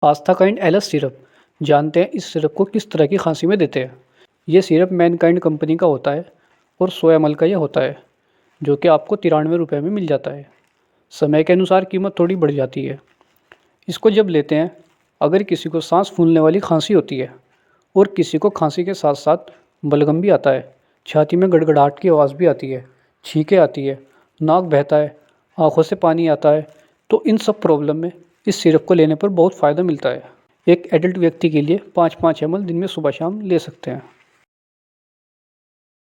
आस्थाकाइंड LS syrup. जानते हैं इस सिरप को किस तरह की खांसी में देते हैं। ये सिरप मैनकाइंड कंपनी का होता है और 100 ml का ये होता है, जो कि आपको 93 रुपये में मिल जाता है। समय के अनुसार कीमत थोड़ी बढ़ जाती है। इसको जब लेते हैं, अगर किसी को सांस फूलने वाली खांसी होती है और किसी को खांसी के साथ साथ बलगम भी आता है, छाती में गड़गड़ाहट की आवाज़ भी आती है, छींकें आती है, नाक बहता है, आँखों से पानी आता है, तो इन सब प्रॉब्लम में इस सिरप को लेने पर बहुत फ़ायदा मिलता है। एक एडल्ट व्यक्ति के लिए 5-5 ml दिन में सुबह शाम ले सकते हैं।